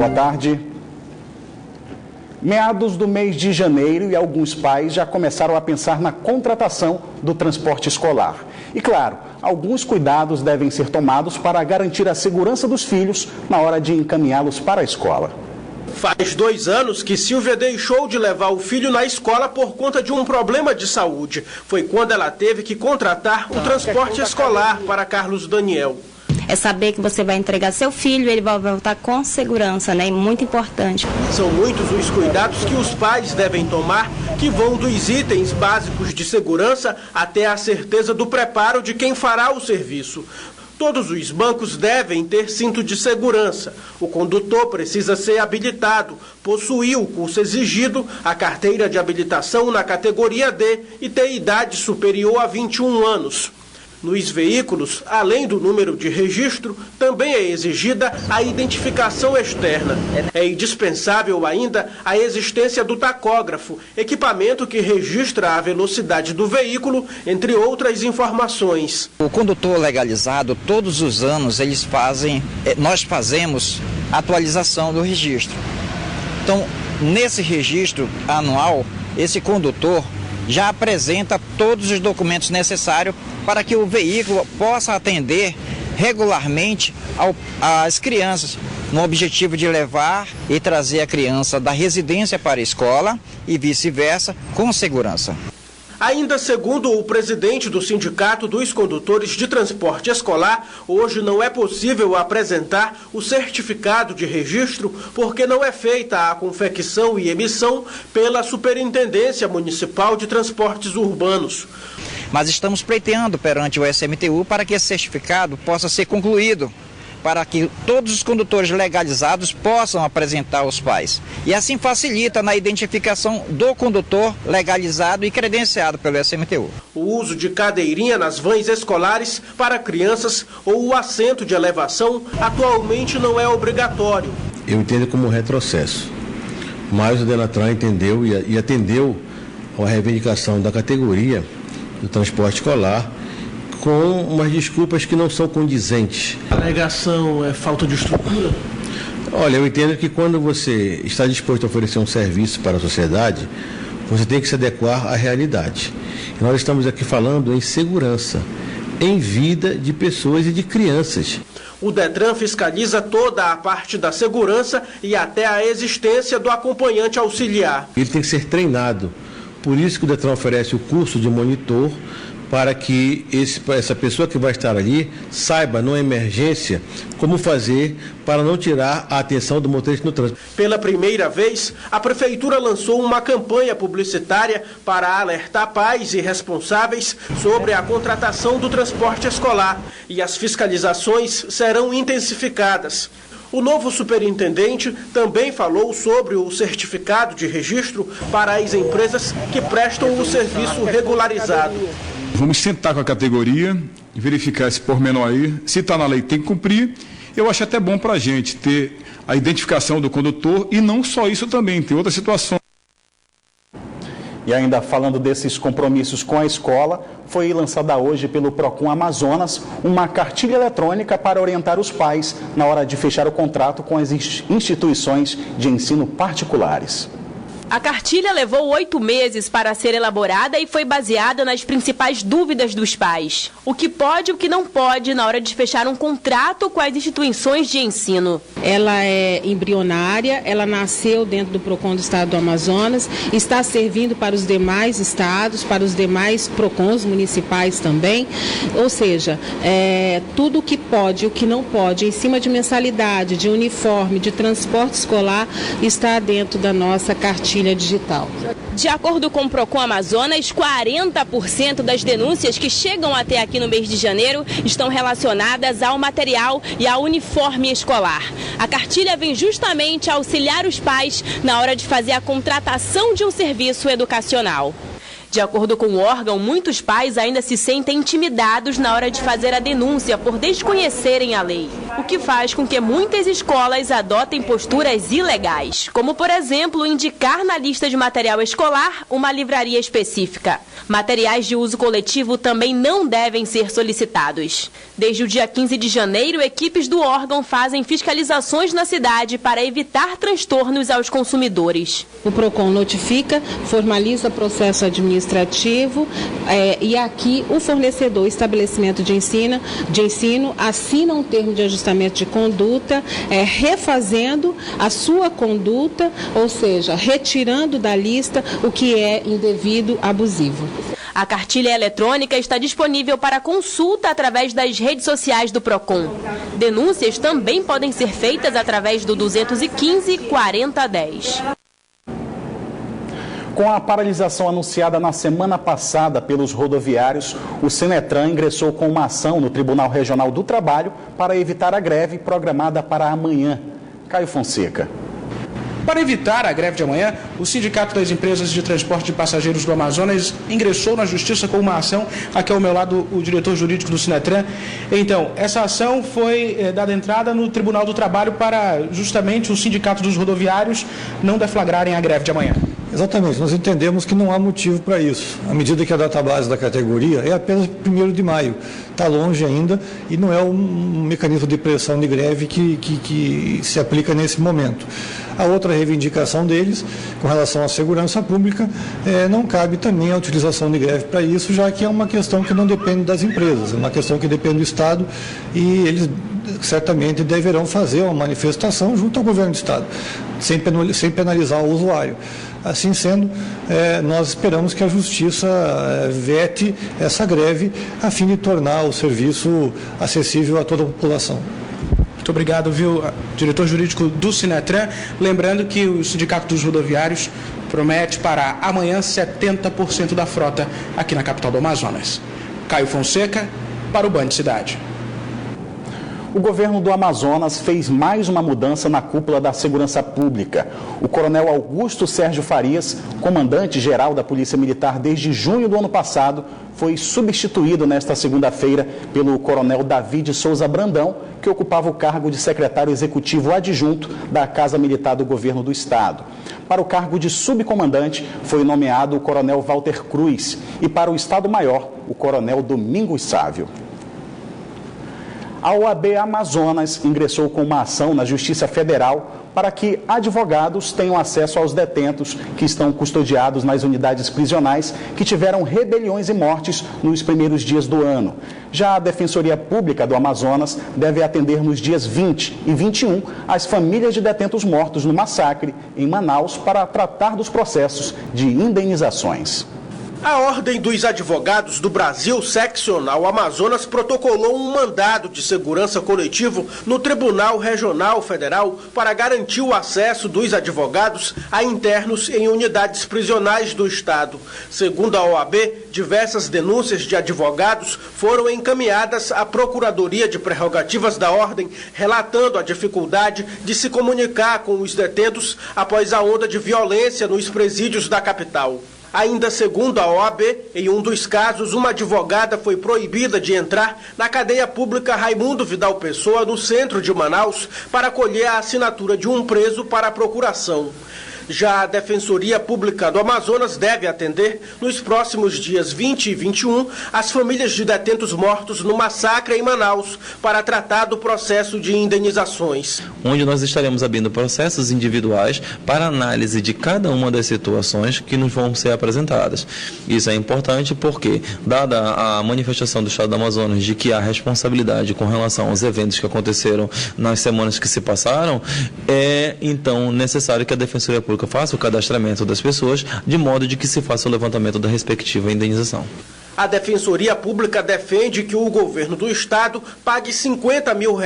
boa tarde. Meados do mês de janeiro e alguns pais já começaram a pensar na contratação do transporte escolar. E claro, alguns cuidados devem ser tomados para garantir a segurança dos filhos na hora de encaminhá-los para a escola. Faz 2 anos que Silvia deixou de levar o filho na escola por conta de um problema de saúde. Foi quando ela teve que contratar um transporte escolar para Carlos Daniel. É saber que você vai entregar seu filho e ele vai voltar com segurança, né? Muito importante. São muitos os cuidados que os pais devem tomar, que vão dos itens básicos de segurança até a certeza do preparo de quem fará o serviço. Todos os bancos devem ter cinto de segurança. O condutor precisa ser habilitado, possuir o curso exigido, a carteira de habilitação na categoria D e ter idade superior a 21 anos. Nos veículos, além do número de registro, também é exigida a identificação externa. É indispensável ainda a existência do tacógrafo, equipamento que registra a velocidade do veículo, entre outras informações. O condutor legalizado, todos os anos, nós fazemos atualização do registro. Então, nesse registro anual, esse condutor já apresenta todos os documentos necessários para que o veículo possa atender regularmente as crianças, no objetivo de levar e trazer a criança da residência para a escola e vice-versa, com segurança. Ainda segundo o presidente do Sindicato dos Condutores de Transporte Escolar, hoje não é possível apresentar o certificado de registro porque não é feita a confecção e emissão pela Superintendência Municipal de Transportes Urbanos. Mas estamos pleiteando perante o SMTU para que esse certificado possa ser concluído, para que todos os condutores legalizados possam apresentar aos pais. E assim facilita na identificação do condutor legalizado e credenciado pelo SMTU. O uso de cadeirinha nas vans escolares para crianças ou o assento de elevação atualmente não é obrigatório. Eu entendo como um retrocesso, mas o Denatran entendeu e atendeu a reivindicação da categoria do transporte escolar, com umas desculpas que não são condizentes. A alegação é falta de estrutura? Olha, eu entendo que quando você está disposto a oferecer um serviço para a sociedade, você tem que se adequar à realidade. E nós estamos aqui falando em segurança, em vida de pessoas e de crianças. O Detran fiscaliza toda a parte da segurança e até a existência do acompanhante auxiliar. Ele tem que ser treinado. Por isso que o Detran oferece o curso de monitor, para que essa pessoa que vai estar ali saiba, numa emergência, como fazer para não tirar a atenção do motorista no trânsito. Pela primeira vez, a Prefeitura lançou uma campanha publicitária para alertar pais e responsáveis sobre a contratação do transporte escolar e as fiscalizações serão intensificadas. O novo superintendente também falou sobre o certificado de registro para as empresas que prestam o serviço regularizado. Vamos sentar com a categoria e verificar esse pormenor aí. Se está na lei, tem que cumprir. Eu acho até bom para a gente ter a identificação do condutor e não só isso também, tem outras situações. E ainda falando desses compromissos com a escola, foi lançada hoje pelo Procon Amazonas uma cartilha eletrônica para orientar os pais na hora de fechar o contrato com as instituições de ensino particulares. A cartilha levou 8 meses para ser elaborada e foi baseada nas principais dúvidas dos pais. O que pode e o que não pode na hora de fechar um contrato com as instituições de ensino. Ela é embrionária, ela nasceu dentro do Procon do Estado do Amazonas, está servindo para os demais estados, para os demais Procons municipais também. Ou seja, tudo o que pode e o que não pode, em cima de mensalidade, de uniforme, de transporte escolar, está dentro da nossa cartilha digital. De acordo com o Procon Amazonas, 40% das denúncias que chegam até aqui no mês de janeiro estão relacionadas ao material e ao uniforme escolar. A cartilha vem justamente auxiliar os pais na hora de fazer a contratação de um serviço educacional. De acordo com o órgão, muitos pais ainda se sentem intimidados na hora de fazer a denúncia por desconhecerem a lei. o que faz com que muitas escolas adotem posturas ilegais, como, por exemplo, indicar na lista de material escolar uma livraria específica. Materiais de uso coletivo também não devem ser solicitados. Desde o dia 15 de janeiro, equipes do órgão fazem fiscalizações na cidade para evitar transtornos aos consumidores. O PROCON notifica, formaliza processo administrativo e aqui o fornecedor, estabelecimento de ensino assina um termo de ajustamento de conduta, refazendo a sua conduta, ou seja, retirando da lista o que é indevido, abusivo. A cartilha eletrônica está disponível para consulta através das redes sociais do PROCON. Denúncias também podem ser feitas através do 215 4010. Com a paralisação anunciada na semana passada pelos rodoviários, o Senetran ingressou com uma ação no Tribunal Regional do Trabalho para evitar a greve programada para amanhã. Caio Fonseca. Para evitar a greve de amanhã, o Sindicato das Empresas de Transporte de Passageiros do Amazonas ingressou na Justiça com uma ação. Aqui ao meu lado, o diretor jurídico do Senetran. Então, essa ação foi dada entrada no Tribunal do Trabalho para justamente o Sindicato dos Rodoviários não deflagrarem a greve de amanhã. Exatamente, nós entendemos que não há motivo para isso. À medida que a data base da categoria é apenas 1º de maio, está longe ainda e não é um mecanismo de pressão de greve que se aplica nesse momento. A outra reivindicação deles, com relação à segurança pública, não cabe também a utilização de greve para isso, já que é uma questão que não depende das empresas, é uma questão que depende do Estado e eles certamente deverão fazer uma manifestação junto ao governo do Estado, sem penalizar o usuário. Assim sendo, nós esperamos que a Justiça vete essa greve a fim de tornar o serviço acessível a toda a população. Muito obrigado, diretor jurídico do Senetran. Lembrando que o Sindicato dos Rodoviários promete parar amanhã 70% da frota aqui na capital do Amazonas. Caio Fonseca, para o Band Cidade. O governo do Amazonas fez mais uma mudança na cúpula da segurança pública. O coronel Augusto Sérgio Farias, comandante-geral da Polícia Militar desde junho do ano passado, foi substituído nesta segunda-feira pelo coronel David Souza Brandão, que ocupava o cargo de secretário executivo adjunto da Casa Militar do Governo do Estado. Para o cargo de subcomandante foi nomeado o coronel Walter Cruz e para o Estado-Maior, o coronel Domingos Sávio. A OAB Amazonas ingressou com uma ação na Justiça Federal para que advogados tenham acesso aos detentos que estão custodiados nas unidades prisionais que tiveram rebeliões e mortes nos primeiros dias do ano. Já a Defensoria Pública do Amazonas deve atender nos dias 20 e 21 as famílias de detentos mortos no massacre em Manaus para tratar dos processos de indenizações. A Ordem dos Advogados do Brasil Seccional Amazonas protocolou um mandado de segurança coletivo no Tribunal Regional Federal para garantir o acesso dos advogados a internos em unidades prisionais do Estado. Segundo a OAB, diversas denúncias de advogados foram encaminhadas à Procuradoria de Prerrogativas da Ordem, relatando a dificuldade de se comunicar com os detentos após a onda de violência nos presídios da capital. Ainda segundo a OAB, em um dos casos, uma advogada foi proibida de entrar na cadeia pública Raimundo Vidal Pessoa, no centro de Manaus, para colher a assinatura de um preso para a procuração. Já a Defensoria Pública do Amazonas deve atender, nos próximos dias 20 e 21, as famílias de detentos mortos no massacre em Manaus, para tratar do processo de indenizações. Onde nós estaremos abrindo processos individuais para análise de cada uma das situações que nos vão ser apresentadas. Isso é importante porque, dada a manifestação do Estado do Amazonas de que há responsabilidade com relação aos eventos que aconteceram nas semanas que se passaram, é então necessário que a Defensoria Pública faça o cadastramento das pessoas, de modo de que se faça o levantamento da respectiva indenização. A Defensoria Pública defende que o governo do Estado pague R$50 mil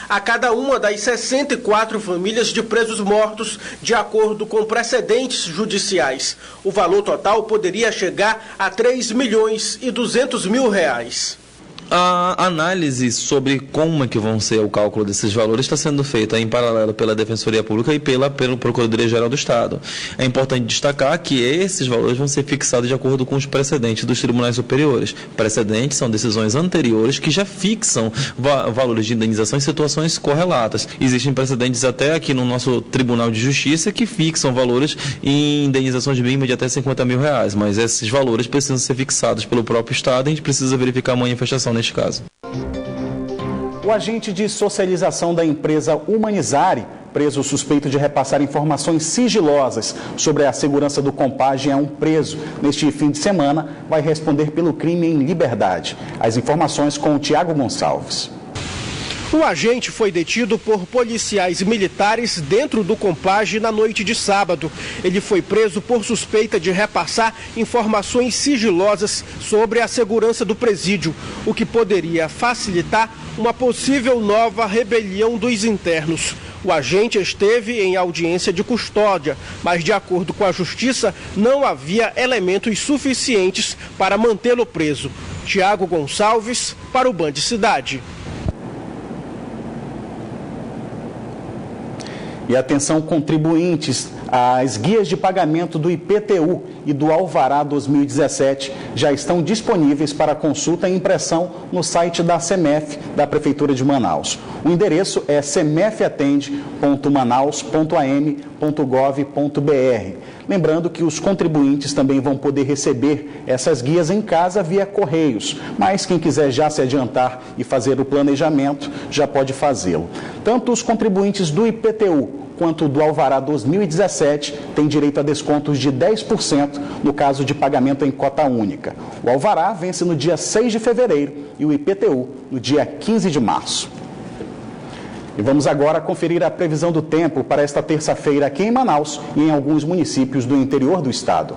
a cada uma das 64 famílias de presos mortos, de acordo com precedentes judiciais. O valor total poderia chegar a R$3,2 milhões. A análise sobre como é que vão ser o cálculo desses valores está sendo feita em paralelo pela Defensoria Pública e pela Procuradoria-Geral do Estado. É importante destacar que esses valores vão ser fixados de acordo com os precedentes dos tribunais superiores. Precedentes são decisões anteriores que já fixam valores de indenização em situações correlatas. Existem precedentes até aqui no nosso Tribunal de Justiça que fixam valores em indenizações mínimas de até R$50 mil, mas esses valores precisam ser fixados pelo próprio Estado e a gente precisa verificar a manifestação neste caso. O agente de socialização da empresa Humanizare, preso suspeito de repassar informações sigilosas sobre a segurança do Compage, é um preso. Neste fim de semana, vai responder pelo crime em liberdade. As informações com o Tiago Gonçalves. O agente foi detido por policiais militares dentro do Compage na noite de sábado. Ele foi preso por suspeita de repassar informações sigilosas sobre a segurança do presídio, o que poderia facilitar uma possível nova rebelião dos internos. O agente esteve em audiência de custódia, mas de acordo com a Justiça, não havia elementos suficientes para mantê-lo preso. Tiago Gonçalves, para o Band Cidade. E atenção, contribuintes, as guias de pagamento do IPTU e do Alvará 2017 já estão disponíveis para consulta e impressão no site da CEMEF, da Prefeitura de Manaus. O endereço é cemefatende.manaus.am.gov.br. Lembrando que os contribuintes também vão poder receber essas guias em casa via correios, mas quem quiser já se adiantar e fazer o planejamento já pode fazê-lo. Tanto os contribuintes do IPTU quanto do Alvará 2017 têm direito a descontos de 10% no caso de pagamento em cota única. O Alvará vence no dia 6 de fevereiro e o IPTU no dia 15 de março. E vamos agora conferir a previsão do tempo para esta terça-feira aqui em Manaus e em alguns municípios do interior do estado.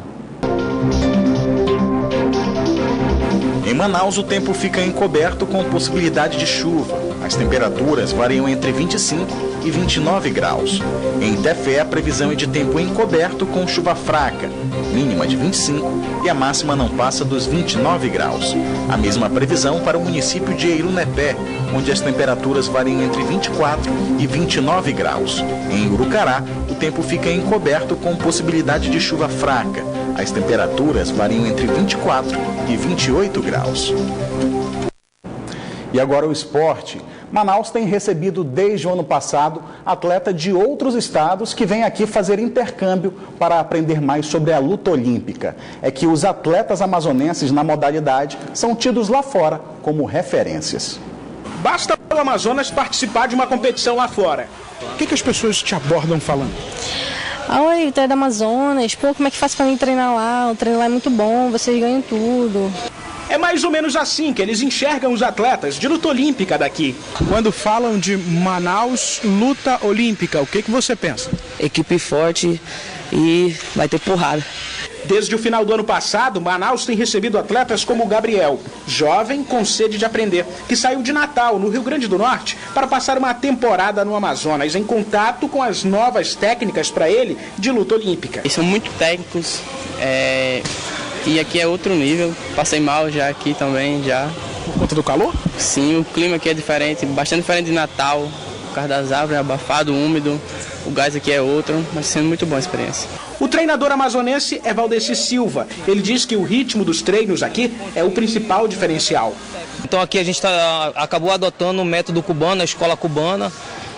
Em Manaus, o tempo fica encoberto com possibilidade de chuva. As temperaturas variam entre 25 e 29 graus. Em Tefé, a previsão é de tempo encoberto com chuva fraca, mínima de 25 e a máxima não passa dos 29 graus. A mesma previsão para o município de Eirunepé, onde as temperaturas variam entre 24 e 29 graus. Em Urucará, o tempo fica encoberto com possibilidade de chuva fraca. As temperaturas variam entre 24 e 28 graus. E agora o esporte. Manaus tem recebido desde o ano passado atleta de outros estados que vêm aqui fazer intercâmbio para aprender mais sobre a luta olímpica. É que os atletas amazonenses na modalidade são tidos lá fora como referências. Basta o Amazonas participar de uma competição lá fora. O que as pessoas te abordam falando? Oi, tu é do Amazonas, pô, como é que faz pra mim treinar lá? O treino lá é muito bom, vocês ganham tudo. É mais ou menos assim que eles enxergam os atletas de luta olímpica daqui. Quando falam de Manaus Luta Olímpica, o que você pensa? Equipe forte e vai ter porrada. Desde o final do ano passado, Manaus tem recebido atletas como o Gabriel, jovem com sede de aprender, que saiu de Natal, no Rio Grande do Norte, para passar uma temporada no Amazonas, em contato com as novas técnicas para ele de luta olímpica. Eles são muito técnicos, e aqui é outro nível. Passei mal já aqui também, já. Por conta do calor? Sim, o clima aqui é diferente, bastante diferente de Natal. Por causa das árvores, é abafado, úmido. O gás aqui é outro, mas sendo muito boa a experiência. O treinador amazonense é Valdeci Silva. Ele diz que o ritmo dos treinos aqui é o principal diferencial. Então aqui a gente acabou adotando o método cubano, a escola cubana,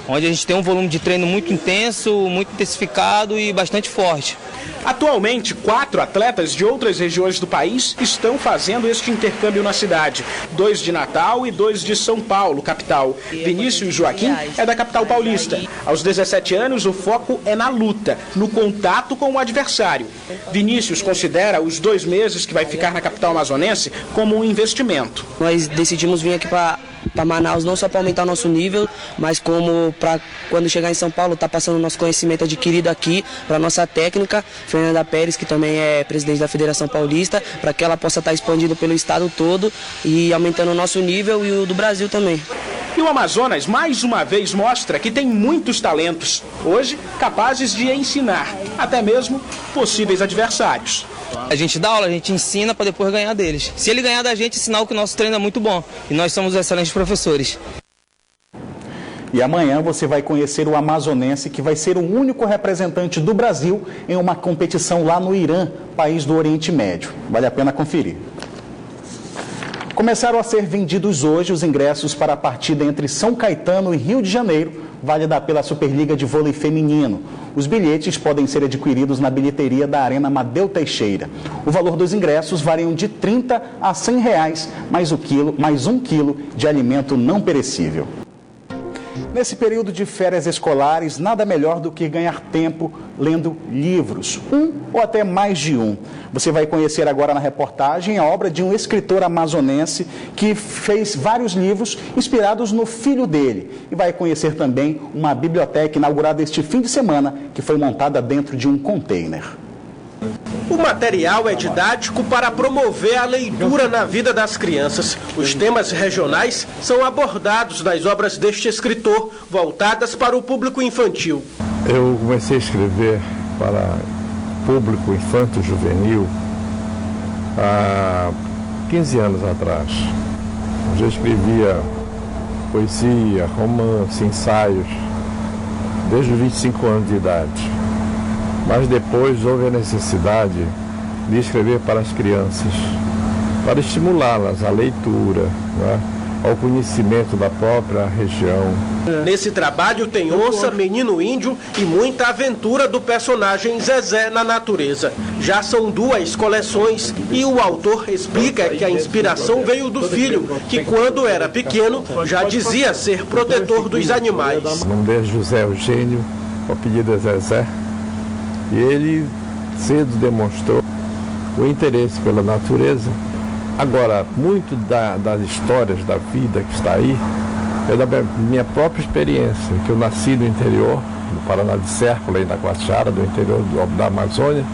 onde a gente tem um volume de treino muito intenso, muito intensificado e bastante forte. Atualmente, 4 atletas de outras regiões do país estão fazendo este intercâmbio na cidade. 2 de Natal e 2 de São Paulo, capital. Vinícius Joaquim é da capital paulista. Aos 17 anos, o foco é na luta, no contato com o adversário. Vinícius considera os 2 meses que vai ficar na capital amazonense como um investimento. Nós decidimos vir aqui para Manaus não só para aumentar o nosso nível, mas como para quando chegar em São Paulo, tá passando o nosso conhecimento adquirido aqui para nossa técnica, Fernanda Pérez, que também é presidente da Federação Paulista, para que ela possa estar expandindo pelo estado todo e aumentando o nosso nível e o do Brasil também. E o Amazonas, mais uma vez, mostra que tem muitos talentos, hoje capazes de ensinar, até mesmo possíveis adversários. A gente dá aula, a gente ensina para depois ganhar deles. Se ele ganhar da gente, é sinal que o nosso treino é muito bom e nós somos excelentes professores. E amanhã você vai conhecer o amazonense que vai ser o único representante do Brasil em uma competição lá no Irã, país do Oriente Médio. Vale a pena conferir. Começaram a ser vendidos hoje os ingressos para a partida entre São Caetano e Rio de Janeiro, válida pela Superliga de Vôlei Feminino. Os bilhetes podem ser adquiridos na bilheteria da Arena Amadeu Teixeira. O valor dos ingressos variam de R$30 a R$100, mais um quilo de alimento não perecível. Nesse período de férias escolares, nada melhor do que ganhar tempo lendo livros, um ou até mais de um. Você vai conhecer agora na reportagem a obra de um escritor amazonense que fez vários livros inspirados no filho dele. E vai conhecer também uma biblioteca inaugurada este fim de semana, que foi montada dentro de um container. O material é didático para promover a leitura na vida das crianças. Os temas regionais são abordados nas obras deste escritor, voltadas para o público infantil. Eu comecei a escrever para público infanto-juvenil há 15 anos atrás. Eu já escrevia poesia, romance, ensaios, desde os 25 anos de idade. Mas depois houve a necessidade de escrever para as crianças, para estimulá-las à leitura, né, ao conhecimento da própria região. Nesse trabalho tem onça, menino índio e muita aventura do personagem Zezé na natureza. Já são 2 coleções e o autor explica que a inspiração veio do filho, que quando era pequeno já dizia ser protetor dos animais. O nome dele é José Eugênio, o apelido é Zezé. E ele cedo demonstrou o interesse pela natureza. Agora, muito das histórias da vida que está aí é da minha própria experiência, que eu nasci no interior, no Paraná de Cérculo, aí na Guaxara, do interior da Amazônia,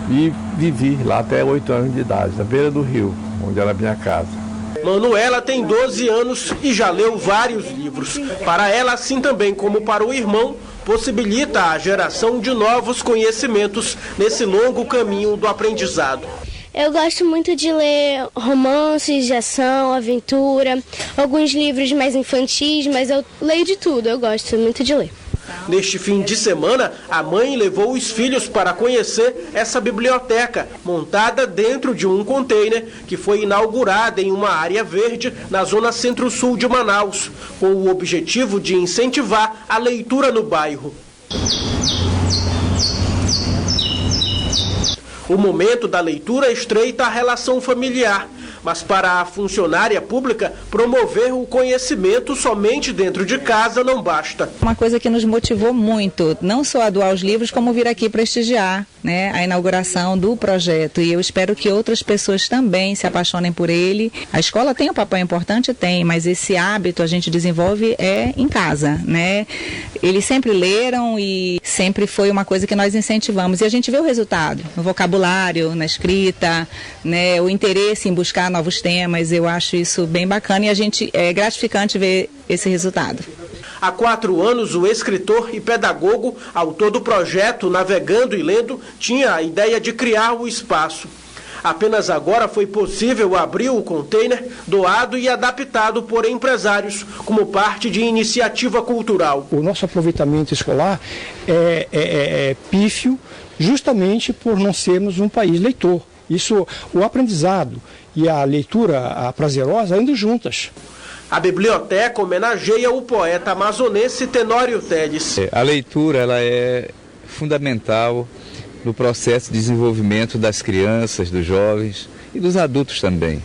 e vivi lá até 8 anos de idade, na beira do rio, onde era a minha casa. Manuela tem 12 anos e já leu vários livros. Para ela, assim também como para o irmão, possibilita a geração de novos conhecimentos nesse longo caminho do aprendizado. Eu gosto muito de ler romances de ação, aventura, alguns livros mais infantis, mas eu leio de tudo, eu gosto muito de ler. Neste fim de semana, a mãe levou os filhos para conhecer essa biblioteca, montada dentro de um container que foi inaugurada em uma área verde na zona centro-sul de Manaus, com o objetivo de incentivar a leitura no bairro. O momento da leitura estreita a relação familiar, mas para a funcionária pública, promover o conhecimento somente dentro de casa não basta. Uma coisa que nos motivou muito, não só a doar os livros, como vir aqui prestigiar, né, a inauguração do projeto. E eu espero que outras pessoas também se apaixonem por ele. A escola tem um papel importante? Tem, mas esse hábito a gente desenvolve em casa, né? Eles sempre leram e sempre foi uma coisa que nós incentivamos. E a gente vê o resultado no vocabulário, na escrita, né, o interesse em buscar novos temas. Eu acho isso bem bacana e é gratificante ver esse resultado. Há 4 anos, o escritor e pedagogo, autor do projeto Navegando e Lendo, tinha a ideia de criar o espaço. Apenas agora foi possível abrir o container, doado e adaptado por empresários, como parte de iniciativa cultural. O nosso aproveitamento escolar é pífio, justamente por não sermos um país leitor. Isso, o aprendizado e a leitura prazerosa andam juntas. A biblioteca homenageia o poeta amazonense Tenório Teles. A leitura ela é fundamental no processo de desenvolvimento das crianças, dos jovens e dos adultos também.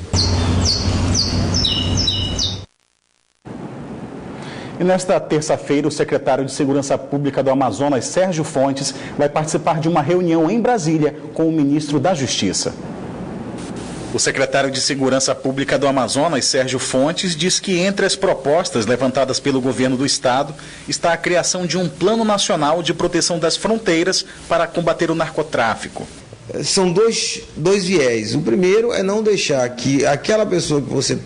E nesta terça-feira, o secretário de Segurança Pública do Amazonas, Sérgio Fontes, vai participar de uma reunião em Brasília com o ministro da Justiça. O secretário de Segurança Pública do Amazonas, Sérgio Fontes, diz que entre as propostas levantadas pelo governo do estado está a criação de um plano nacional de proteção das fronteiras para combater o narcotráfico. São dois viés. O primeiro é não deixar que aquela pessoa que você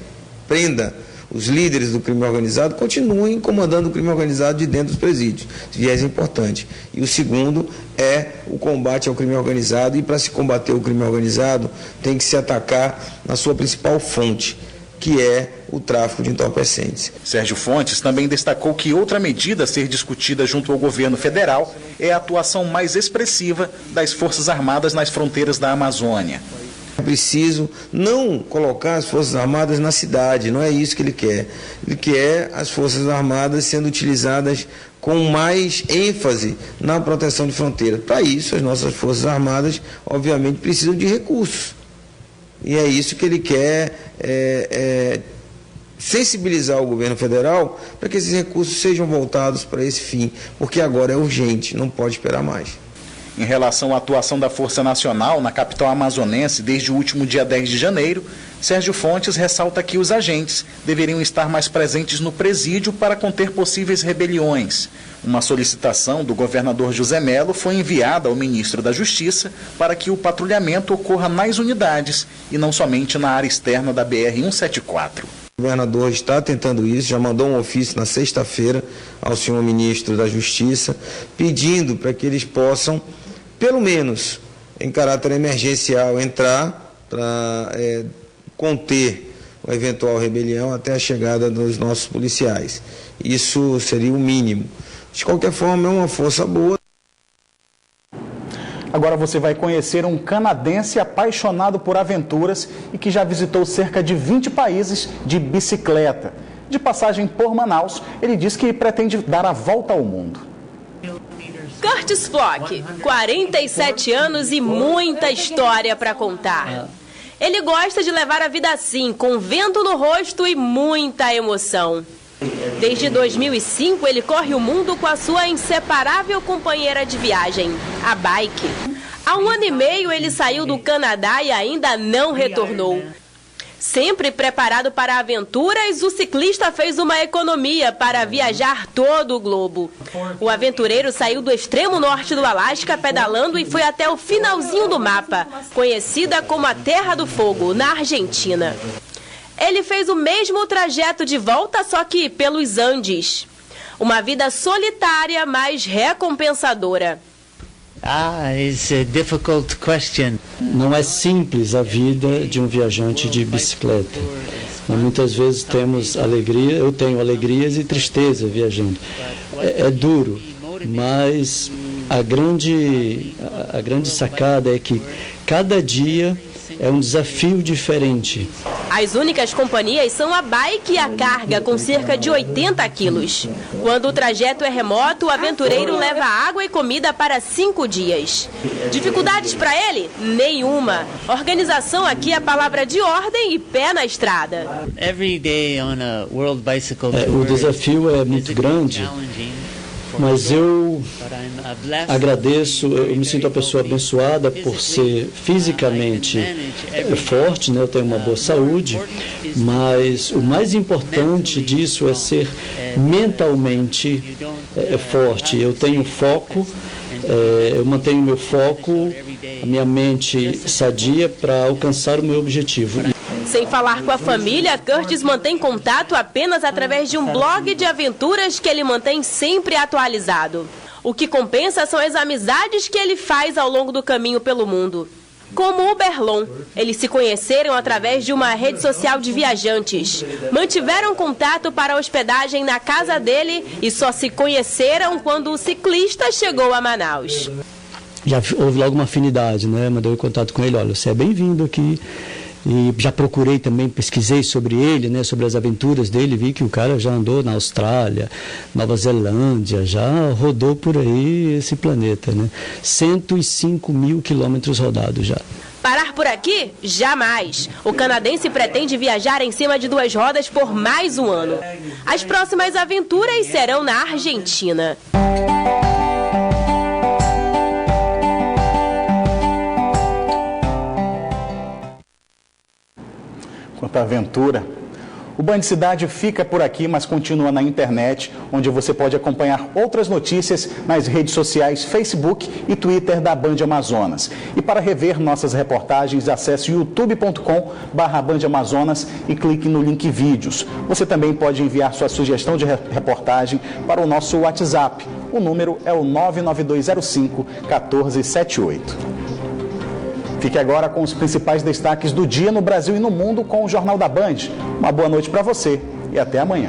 prenda os líderes do crime organizado continuem comandando o crime organizado de dentro dos presídios. Esse viés é importante. E o segundo é o combate ao crime organizado, e para se combater o crime organizado tem que se atacar na sua principal fonte, que é o tráfico de entorpecentes. Sérgio Fontes também destacou que outra medida a ser discutida junto ao governo federal é a atuação mais expressiva das Forças Armadas nas fronteiras da Amazônia. É preciso não colocar as Forças Armadas na cidade, não é isso que ele quer. Ele quer as Forças Armadas sendo utilizadas com mais ênfase na proteção de fronteiras. Para isso, as nossas Forças Armadas, obviamente, precisam de recursos. E é isso que ele quer, sensibilizar o governo federal para que esses recursos sejam voltados para esse fim, porque agora é urgente, não pode esperar mais. Em relação à atuação da Força Nacional na capital amazonense desde o último dia 10 de janeiro, Sérgio Fontes ressalta que os agentes deveriam estar mais presentes no presídio para conter possíveis rebeliões. Uma solicitação do governador José Melo foi enviada ao ministro da Justiça para que o patrulhamento ocorra nas unidades e não somente na área externa da BR-174. O governador está tentando isso, já mandou um ofício na sexta-feira ao senhor ministro da Justiça, pedindo para que eles possam, pelo menos em caráter emergencial, entrar para conter uma eventual rebelião até a chegada dos nossos policiais. Isso seria o mínimo. De qualquer forma, é uma força boa. Agora você vai conhecer um canadense apaixonado por aventuras e que já visitou cerca de 20 países de bicicleta. De passagem por Manaus, ele diz que pretende dar a volta ao mundo. Curtis Flock, 47 anos e muita história para contar. Ele gosta de levar a vida assim, com vento no rosto e muita emoção. Desde 2005, ele corre o mundo com a sua inseparável companheira de viagem, a bike. Há 1 ano e meio, ele saiu do Canadá e ainda não retornou. Sempre preparado para aventuras, o ciclista fez uma economia para viajar todo o globo. O aventureiro saiu do extremo norte do Alasca pedalando e foi até o finalzinho do mapa, conhecida como a Terra do Fogo, na Argentina. Ele fez o mesmo trajeto de volta, só que pelos Andes. Uma vida solitária, mas recompensadora. It's a difficult question. Não é simples a vida de um viajante de bicicleta. Muitas vezes temos alegria, eu tenho alegrias e tristeza viajando. É duro, mas a grande sacada é que cada dia é um desafio diferente. As únicas companhias são a bike e a carga, com cerca de 80 quilos. Quando o trajeto é remoto, o aventureiro leva água e comida para 5 dias. Dificuldades para ele? Nenhuma. Organização aqui é palavra de ordem e pé na estrada. O desafio é muito grande, mas eu agradeço, eu me sinto uma pessoa abençoada por ser fisicamente forte, né? Eu tenho uma boa saúde, mas o mais importante disso é ser mentalmente forte. Eu tenho foco, eu mantenho meu foco, a minha mente sadia para alcançar o meu objetivo. Sem falar com a família, Curtis mantém contato apenas através de um blog de aventuras que ele mantém sempre atualizado. O que compensa são as amizades que ele faz ao longo do caminho pelo mundo. Como o Berlon, eles se conheceram através de uma rede social de viajantes. Mantiveram contato para a hospedagem na casa dele e só se conheceram quando o ciclista chegou a Manaus. Já houve logo uma afinidade, né? Mandei um contato com ele, olha, você é bem-vindo aqui. E já procurei também, pesquisei sobre ele, né, sobre as aventuras dele, vi que o cara já andou na Austrália, Nova Zelândia, já rodou por aí esse planeta, né? 105 mil quilômetros rodados já. Parar por aqui? Jamais. O canadense pretende viajar em cima de 2 rodas por mais um ano. As próximas aventuras serão na Argentina. Quanto à aventura, O Band Cidade fica por aqui, mas continua na internet, onde você pode acompanhar outras notícias nas redes sociais Facebook e Twitter da Band Amazonas. E para rever nossas reportagens, acesse youtube.com/Band Amazonas e clique no link vídeos. Você também pode enviar sua sugestão de reportagem para o nosso WhatsApp. O número é o 99205-1478. Fique agora com os principais destaques do dia no Brasil e no mundo com o Jornal da Band. Uma boa noite para você e até amanhã.